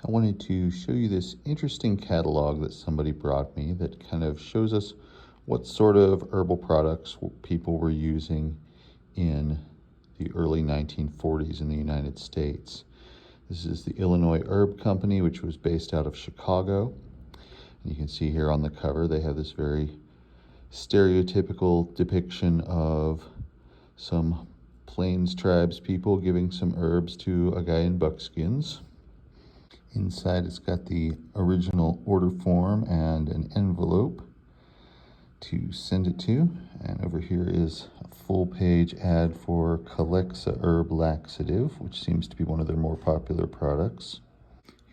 I wanted to show you this interesting catalog that somebody brought me that kind of shows us what sort of herbal products people were using in the early 1940s in the United States. This is the Illinois Herb Company, which was based out of Chicago. And you can see here on the cover they have this very stereotypical depiction of some Plains tribes people giving some herbs to a guy in buckskins. Inside it's got the original order form and an envelope to send it to. And over here is a full-page ad for Calexa Herb Laxative, which seems to be one of their more popular products.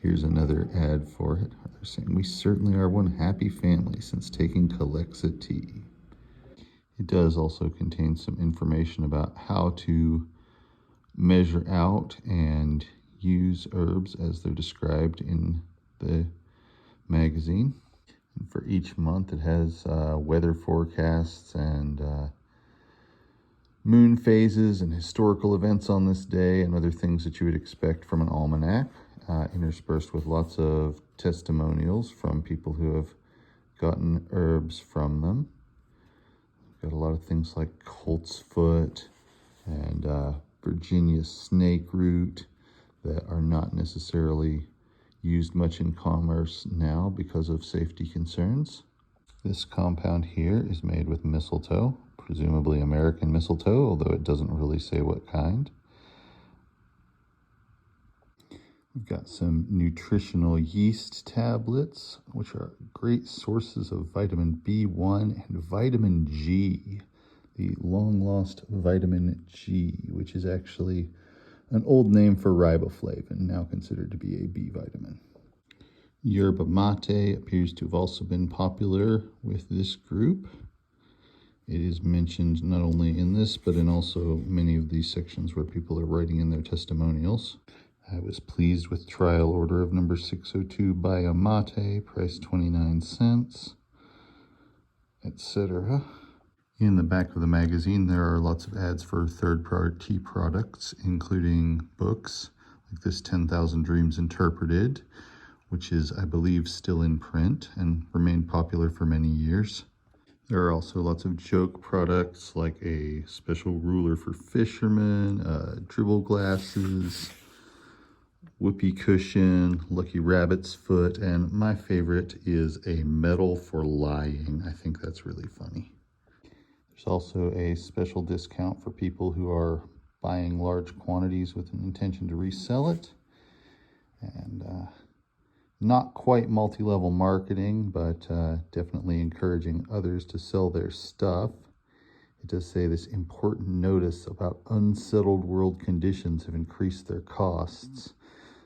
Here's another ad for it. They're saying, "We certainly are one happy family since taking Calexa tea." It does also contain some information about how to measure out and use herbs as they're described in the magazine. And for each month it has weather forecasts and moon phases and historical events on this day and other things that you would expect from an almanac, interspersed with lots of testimonials from people who have gotten herbs from them. Got a lot of things like colt's foot and Virginia snake root that are not necessarily used much in commerce now because of safety concerns. This compound here is made with mistletoe, presumably American mistletoe, although it doesn't really say what kind. We've got some nutritional yeast tablets, which are great sources of vitamin B1 and vitamin G, the long-lost vitamin G, which is actually an old name for riboflavin, now considered to be a B vitamin. Yerba mate appears to have also been popular with this group. It is mentioned not only in this, but in also many of these sections where people are writing in their testimonials. I was pleased with trial order of number 602 Baya Mate, price 29 cents, etc. In the back of the magazine, there are lots of ads for third-party products, including books, like this 10,000 Dreams Interpreted, which is, I believe, still in print and remained popular for many years. There are also lots of joke products, like a special ruler for fishermen, dribble glasses, whoopee cushion, lucky rabbit's foot, and my favorite is a medal for lying. I think that's really funny. There's also a special discount for people who are buying large quantities with an intention to resell it. And not quite multi-level marketing, but definitely encouraging others to sell their stuff. It does say this important notice about unsettled world conditions have increased their costs.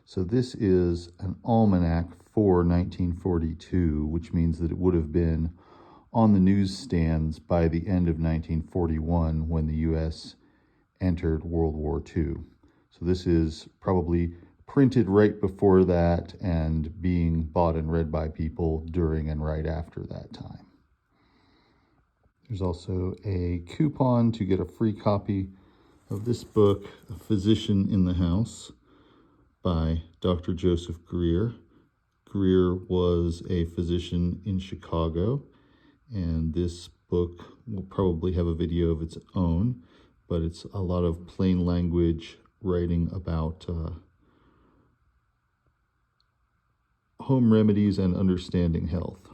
So this is an almanac for 1942, which means that it would have been on the newsstands by the end of 1941 when the U.S. entered World War II. So this is probably printed right before that and being bought and read by people during and right after that time. There's also a coupon to get a free copy of this book, A Physician in the House, by Dr. Joseph Greer. Greer was a physician in Chicago, and this book will probably have a video of its own, but it's a lot of plain language writing about home remedies and understanding health.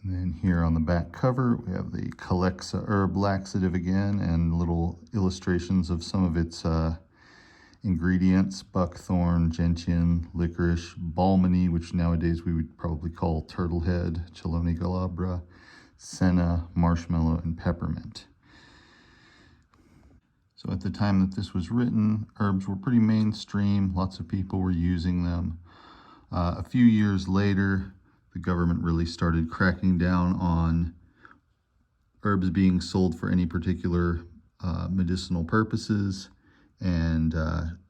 And then here on the back cover, we have the Calexa Herb Laxative again, and little illustrations of some of its ingredients: buckthorn, gentian, licorice, balmony, which nowadays we would probably call turtlehead, chelone glabra, senna, marshmallow, and peppermint. So at the time that this was written, herbs were pretty mainstream. Lots of people were using them. A few years later, the government really started cracking down on herbs being sold for any particular medicinal purposes. And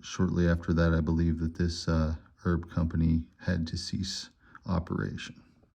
shortly after that, I believe that this herb company had to cease operation.